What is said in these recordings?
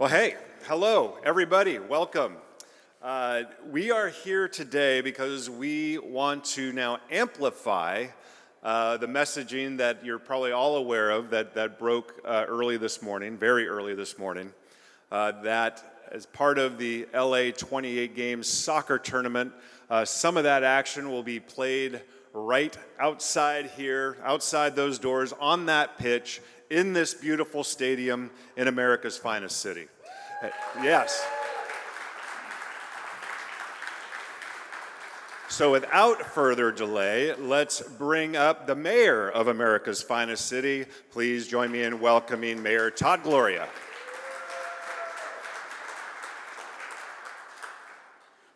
Well, hey, hello, everybody. Welcome. We are here today because we want to now amplify the messaging that you're probably all aware of that broke early this morning, very early this morning, that as part of the LA28 Games soccer tournament, some of that action will be played right outside here, outside those doors, on that pitch, in this beautiful stadium in America's finest city. Yes. So without further delay, let's bring up the mayor of America's finest city. Please join me in welcoming Mayor Todd Gloria.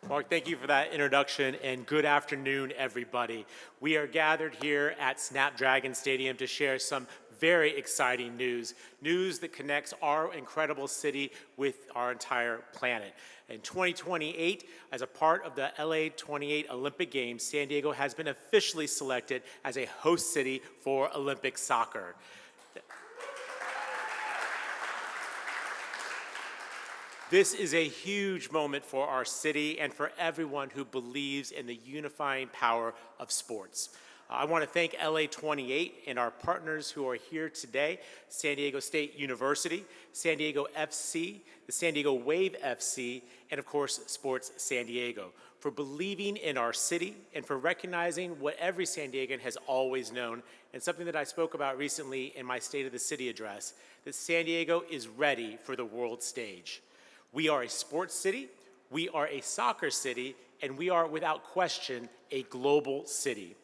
Mark, thank you for that introduction, and good afternoon, everybody. We are gathered here at Snapdragon Stadium to share some very exciting news that connects our incredible city with our entire planet. In 2028, as a part of the LA28 Olympic Games, San Diego has been officially selected as a host city for Olympic soccer. This is a huge moment for our city and for everyone who believes in the unifying power of sports. I want to thank LA28 and our partners who are here today, San Diego State University, San Diego FC, the San Diego Wave FC, and of course, Sports San Diego, for believing in our city and for recognizing what every San Diegan has always known, and something that I spoke about recently in my State of the City address, that San Diego is ready for the world stage. We are a sports city, we are a soccer city, and we are, without question, a global city.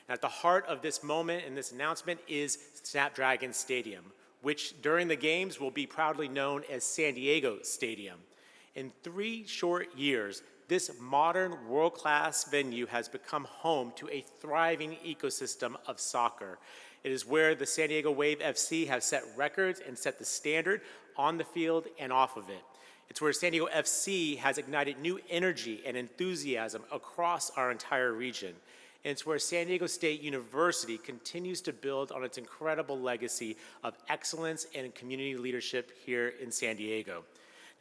And at the heart of this moment and this announcement is Snapdragon Stadium, which during the games will be proudly known as San Diego Stadium. In 3 short years, this modern world-class venue has become home to a thriving ecosystem of soccer. It is where the San Diego Wave FC has set records and set the standard on the field and off of it. It's where San Diego FC has ignited new energy and enthusiasm across our entire region. And it's where San Diego State University continues to build on its incredible legacy of excellence and community leadership here in San Diego.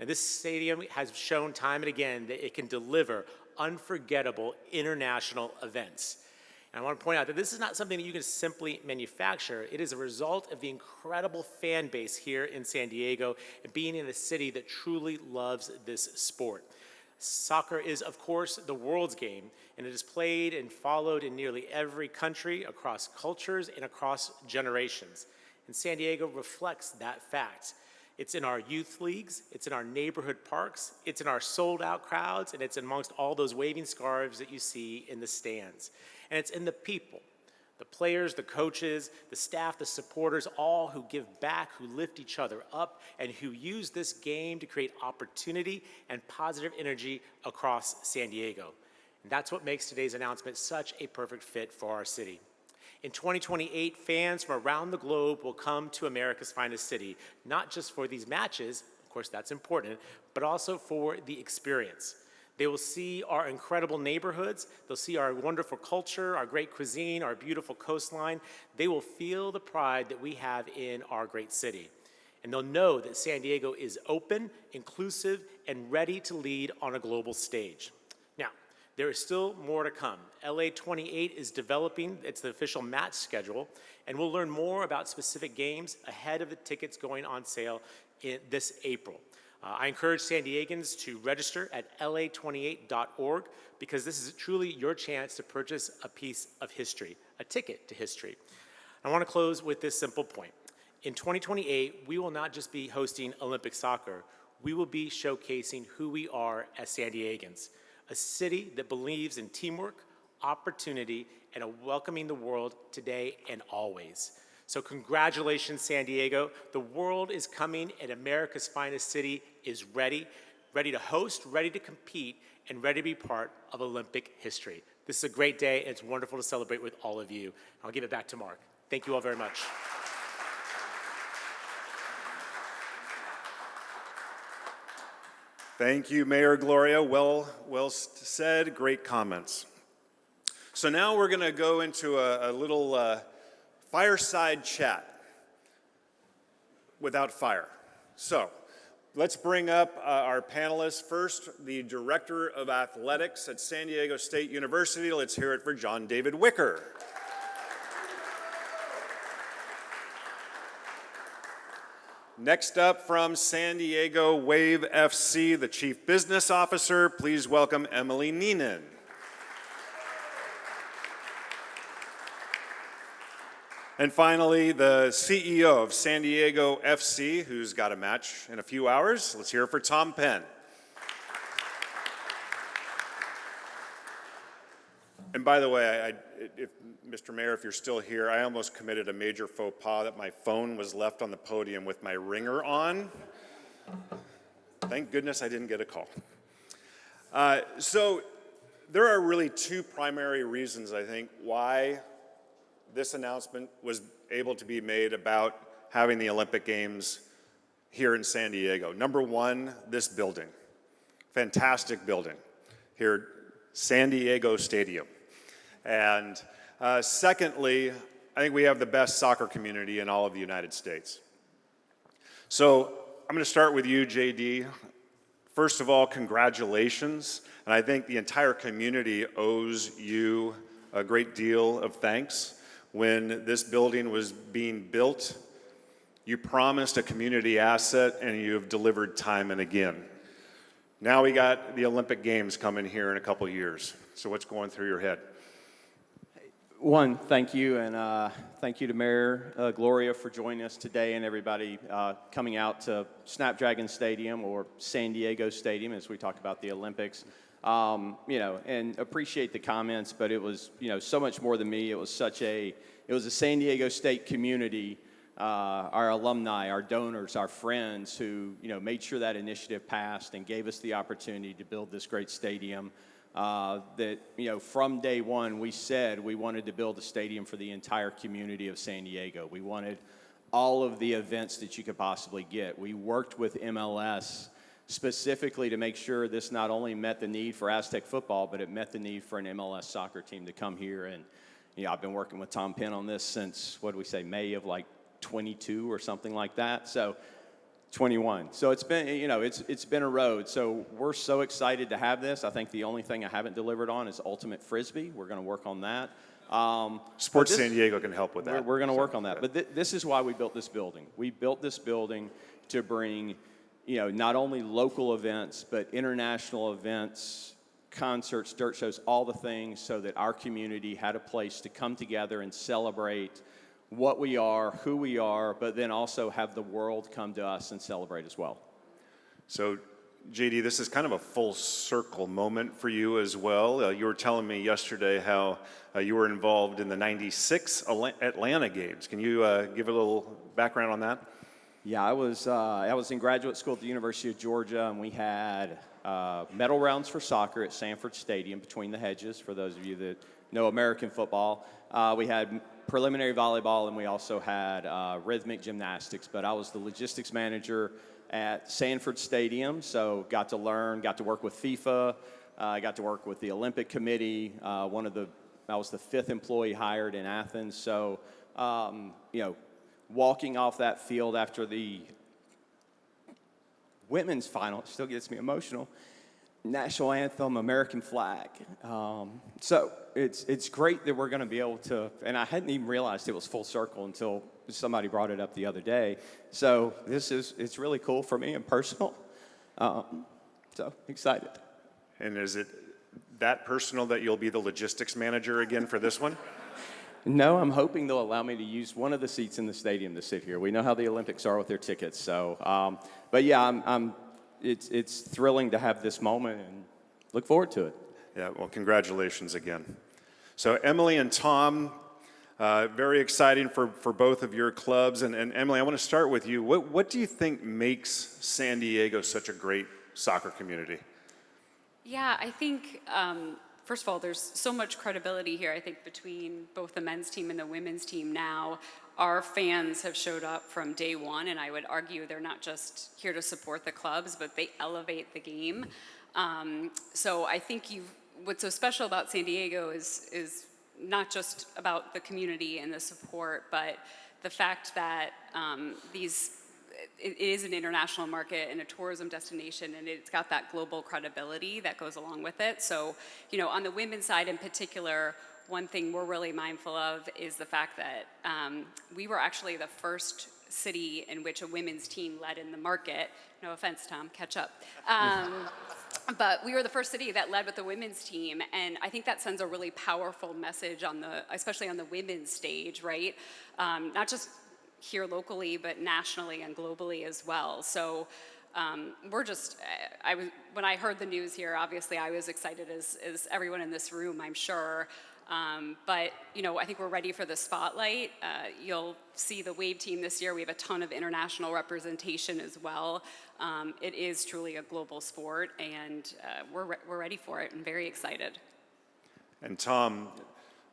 Now, this stadium has shown time and again that it can deliver unforgettable international events. And I want to point out that this is not something that you can simply manufacture. It is a result of the incredible fan base here in San Diego and being in a city that truly loves this sport. Soccer is, of course, the world's game, and it is played and followed in nearly every country, across cultures, and across generations. And San Diego reflects that fact. It's in our youth leagues, it's in our neighborhood parks, it's in our sold-out crowds, and it's amongst all those waving scarves that you see in the stands. And it's in the people, the players, the coaches, the staff, the supporters, all who give back, who lift each other up, and who use this game to create opportunity and positive energy across San Diego. And that's what makes today's announcement such a perfect fit for our city. In 2028, fans from around the globe will come to America's finest city, not just for these matches, of course that's important, but also for the experience. They will see our incredible neighborhoods, they'll see our wonderful culture, our great cuisine, our beautiful coastline. They will feel the pride that we have in our great city. And they'll know that San Diego is open, inclusive, and ready to lead on a global stage. Now, there is still more to come. LA28 is developing its official match schedule, and we'll learn more about specific games ahead of the tickets going on sale this April. I encourage San Diegans to register at LA28.org because this is truly your chance to purchase a piece of history, a ticket to history. I want to close with this simple point. In 2028, we will not just be hosting Olympic soccer, we will be showcasing who we are as San Diegans, a city that believes in teamwork, opportunity, and welcoming the world today and always. So congratulations, San Diego. The world is coming, and America's finest city is ready to host, ready to compete, and ready to be part of Olympic history. This is a great day, and it's wonderful to celebrate with all of you. I'll give it back to Mark. Thank you all very much. Thank you, Mayor Gloria. Well said, great comments. So now we're going to go into a little fireside chat without fire. So Let's bring up our panelists. First, the Director of Athletics at San Diego State University. Let's hear it for John David Wicker. Next up from San Diego Wave FC, the Chief Business Officer. Please welcome Emily Neenan. And finally, the CEO of San Diego FC, who's got a match in a few hours. Let's hear it for Tom Penn. And by the way, Mr. Mayor, if you're still here, I almost committed a major faux pas that my phone was left on the podium with my ringer on. Thank goodness I didn't get a call. So there are really two primary reasons, I think, why this announcement was able to be made about having the Olympic Games here in San Diego. Number one, this building. Fantastic building here, San Diego Stadium. And secondly, I think we have the best soccer community in all of the United States. So I'm going to start with you, JD. First of all, congratulations. And I think the entire community owes you a great deal of thanks. When this building was being built, you promised a community asset and you have delivered time and again. Now we got the Olympic Games coming here in a couple years. So what's going through your head? One, thank you, and thank you to Mayor Gloria for joining us today, and everybody coming out to Snapdragon Stadium or San Diego Stadium as we talk about the Olympics. And appreciate the comments, but it was, so much more than me. It was a San Diego State community, our alumni, our donors, our friends who, made sure that initiative passed and gave us the opportunity to build this great stadium. From day one, we said we wanted to build a stadium for the entire community of San Diego. We wanted all of the events that you could possibly get. We worked with MLS specifically to make sure this not only met the need for Aztec football, but it met the need for an MLS soccer team to come here. And, I've been working with Tom Penn on this since, May of 22 or something like that. So 21. So it's been, it's been a road. So we're so excited to have this. I think the only thing I haven't delivered on is ultimate Frisbee. We're going to work on that. Sports San Diego can help with that. We're going to work on that. But this is why we built this building. We built this building to bring, not only local events, but international events, concerts, dirt shows, all the things so that our community had a place to come together and celebrate what we are, who we are, but then also have the world come to us and celebrate as well. So, JD, this is kind of a full circle moment for you as well. You were telling me yesterday how you were involved in the '96 Atlanta Games. Can you give a little background on that? Yeah, I was in graduate school at the University of Georgia, and we had medal rounds for soccer at Sanford Stadium, between the hedges, for those of you that know American football. We had preliminary volleyball, and we also had rhythmic gymnastics. But I was the logistics manager at Sanford Stadium, so got to work with FIFA, got to work with the Olympic Committee. I was the fifth employee hired in Athens. So, walking off that field after the women's final, it still gets me emotional. National anthem, American flag. So it's great that we're going to be able to, and I hadn't even realized it was full circle until somebody brought it up the other day. So it's really cool for me and personal. So excited. And is it that personal that you'll be the logistics manager again for this one? No, I'm hoping they'll allow me to use one of the seats in the stadium to sit here. We know how the Olympics are with their tickets. So, but yeah, it's thrilling to have this moment and look forward to it. Yeah, well, congratulations again. So Emily and Tom, very exciting for both of your clubs. And Emily, I want to start with you. What do you think makes San Diego such a great soccer community? Yeah, I think, first of all, there's so much credibility here, I think, between both the men's team and the women's team now. Our fans have showed up from day one, and I would argue they're not just here to support the clubs, but they elevate the game. So I think what's so special about San Diego is not just about the community and the support, but the fact that it is an international market and a tourism destination, and it's got that global credibility that goes along with it. So, on the women's side in particular, one thing we're really mindful of is the fact that we were actually the first city in which a women's team led in the market. No offense, Tom, catch up. But we were the first city that led with the women's team, and I think that sends a really powerful message especially on the women's stage, right? Not just here locally, but nationally and globally as well. So when I heard the news here, obviously I was excited as everyone in this room, I'm sure. But I think we're ready for the spotlight. You'll see the Wave team this year. We have a ton of international representation as well. It is truly a global sport, and we're ready for it and very excited. And Tom,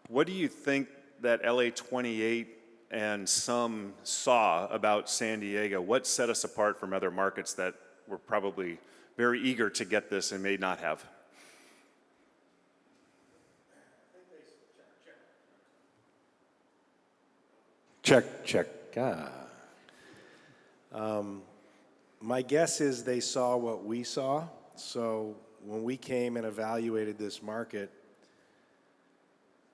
what do you think that LA28 and some saw about San Diego? What set us apart from other markets that were probably very eager to get this and may not have? Check. My guess is they saw what we saw. So when we came and evaluated this market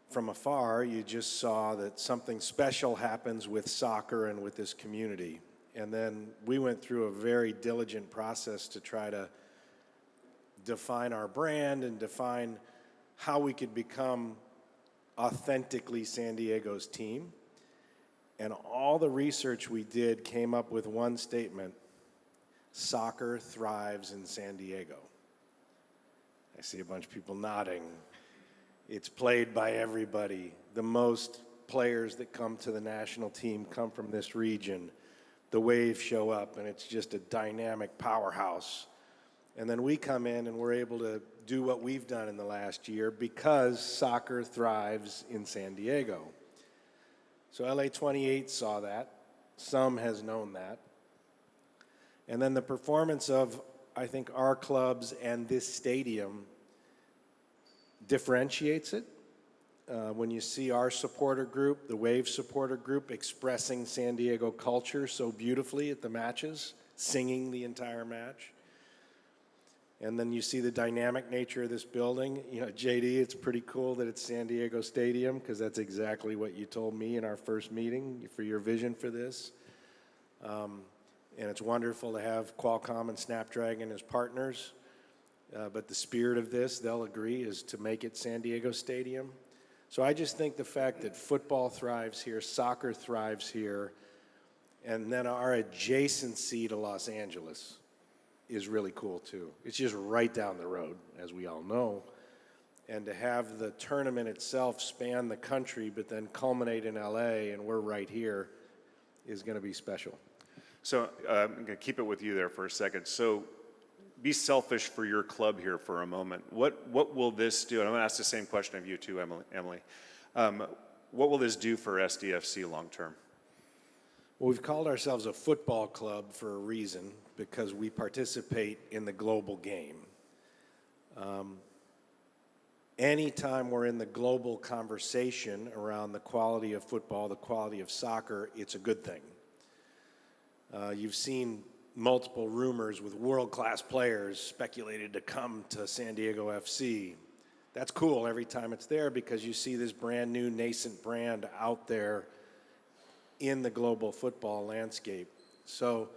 from afar, you just saw that something special happens with soccer and with this community. And then we went through a very diligent process to try to define our brand and define how we could become authentically San Diego's team. And all the research we did came up with one statement: soccer thrives in San Diego. I see a bunch of people nodding. It's played by everybody. The most players that come to the national team come from this region. The Wave show up, and it's just a dynamic powerhouse. And then we come in and we're able to do what we've done in the last year because soccer thrives in San Diego. So LA28 saw that. Some has known that. And then the performance of, I think, our clubs and this stadium differentiates it. When you see our supporter group, the Wave supporter group, expressing San Diego culture so beautifully at the matches, singing the entire match. And then you see the dynamic nature of this building. JD, it's pretty cool that it's San Diego Stadium, because that's exactly what you told me in our first meeting for your vision for this. And it's wonderful to have Qualcomm and Snapdragon as partners. But the spirit of this, they'll agree, is to make it San Diego Stadium. So I just think the fact that football thrives here, soccer thrives here, and then our adjacency to Los Angeles is really cool too. It's just right down the road, as we all know. And to have the tournament itself span the country but then culminate in LA, and we're right here, is going to be special. So I'm going to keep it with you there for a second. So be selfish for your club here for a moment. What will this do? And I'm going to ask the same question of you too, Emily. What will this do for SDFC long term? Well, we've called ourselves a football club for a reason, because we participate in the global game. Anytime we're in the global conversation around the quality of football, the quality of soccer, it's a good thing. You've seen multiple rumors with world-class players speculated to come to San Diego FC. That's cool every time it's there, because you see this brand new nascent brand out there in the global football landscape. So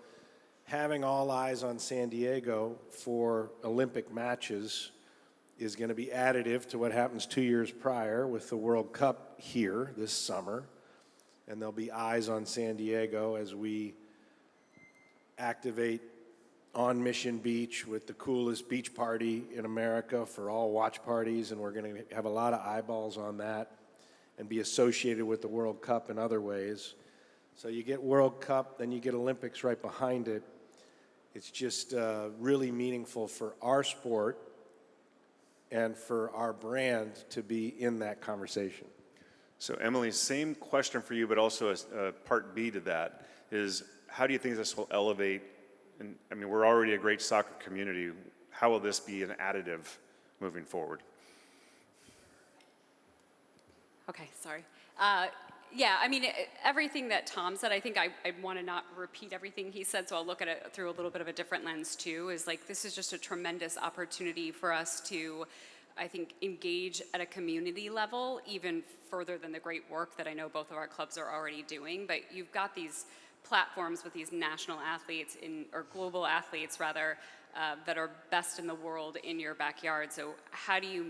having all eyes on San Diego for Olympic matches is going to be additive to what happens 2 years prior with the World Cup here this summer. And there'll be eyes on San Diego as we activate on Mission Beach with the coolest beach party in America for all watch parties, and we're going to have a lot of eyeballs on that and be associated with the World Cup in other ways. So you get World Cup, then you get Olympics right behind it. It's just really meaningful for our sport and for our brand to be in that conversation. So Emily, same question for you, but also a part B to that is, how do you think this will elevate? And I mean, we're already a great soccer community. How will this be an additive moving forward? Okay, sorry. Yeah, I mean, everything that Tom said, I think I want to not repeat everything he said, so I'll look at it through a little bit of a different lens too, is like, this is just a tremendous opportunity for us to, I think, engage at a community level, even further than the great work that I know both of our clubs are already doing. But you've got these platforms with these national athletes, or global athletes rather, that are best in the world in your backyard. So how do you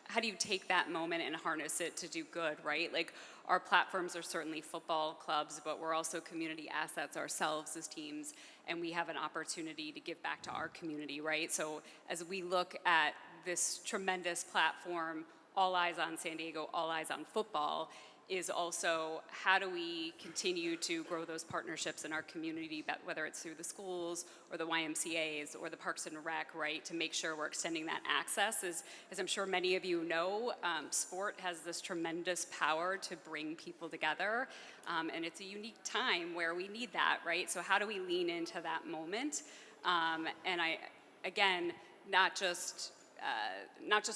how do you take that moment and harness it to do good, right? Like, our platforms are certainly football clubs, but we're also community assets ourselves as teams, and we have an opportunity to give back to our community, right? So as we look at this tremendous platform, All Eyes on San Diego, All Eyes on Football, is also how do we continue to grow those partnerships in our community, whether it's through the schools or the YMCAs or the Parks and Rec, right, to make sure we're extending that access. As I'm sure many of you know, sport has this tremendous power to bring people together, and it's a unique time where we need that, right? So how do we lean into that moment? And again, not just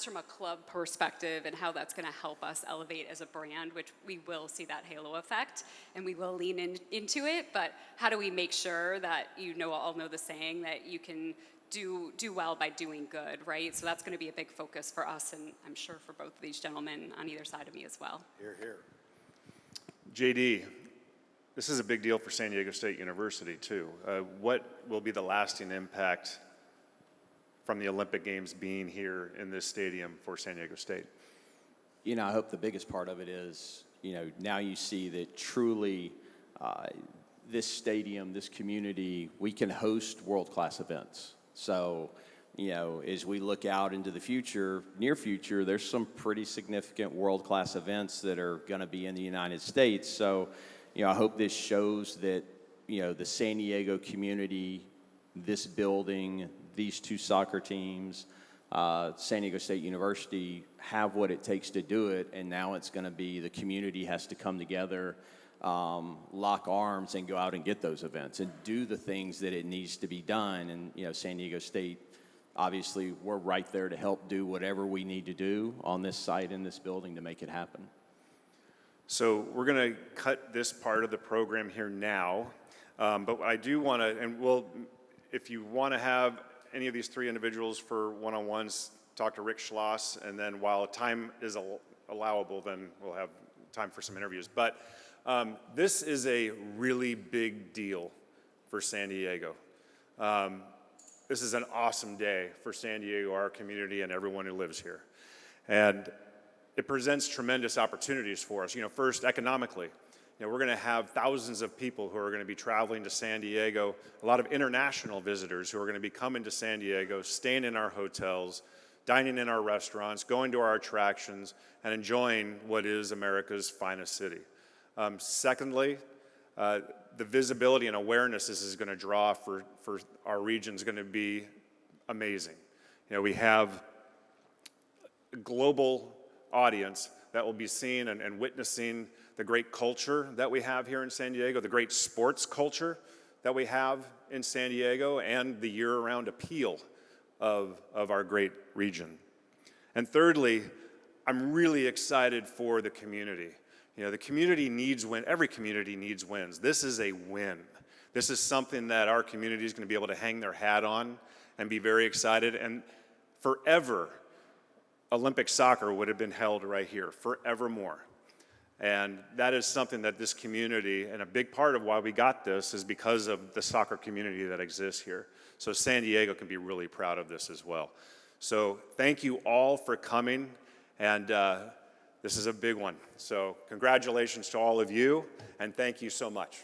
from a club perspective and how that's going to help us elevate as a brand, which we will see that halo effect and we will lean into it, but how do we make sure that all know the saying that you can do well by doing good, right? So that's going to be a big focus for us, and I'm sure for both of these gentlemen on either side of me as well. Here, here. JD, this is a big deal for San Diego State University too. What will be the lasting impact from the Olympic Games being here in this stadium for San Diego State? I hope the biggest part of it is, now you see that truly this stadium, this community, we can host world-class events. So, as we look out into the future, near future, there's some pretty significant world-class events that are going to be in the United States. So, I hope this shows that, the San Diego community, this building, these two soccer teams, San Diego State University, have what it takes to do it, and now it's going to be the community has to come together, lock arms, and go out and get those events and do the things that it needs to be done. And San Diego State, obviously, we're right there to help do whatever we need to do on this site in this building to make it happen. So we're going to cut this part of the program here now, but I do want to, and if you want to have any of these three individuals for one-on-ones, talk to Rick Schloss, and then while time is allowable, then we'll have time for some interviews. But this is a really big deal for San Diego. This is an awesome day for San Diego, our community, and everyone who lives here. And it presents tremendous opportunities for us. First, economically. We're going to have thousands of people who are going to be traveling to San Diego, a lot of international visitors who are going to be coming to San Diego, staying in our hotels, dining in our restaurants, going to our attractions, and enjoying what is America's finest city. Secondly, the visibility and awareness this is going to draw for our region is going to be amazing. We have a global audience that will be seeing and witnessing the great culture that we have here in San Diego, the great sports culture that we have in San Diego, and the year-round appeal of our great region. And thirdly, I'm really excited for the community. The community needs wins. Every community needs wins. This is a win. This is something that our community is going to be able to hang their hat on and be very excited. And forever, Olympic soccer would have been held right here, forevermore. And that is something that this community, and a big part of why we got this is because of the soccer community that exists here. So San Diego can be really proud of this as well. So thank you all for coming, and this is a big one. So congratulations to all of you, and thank you so much.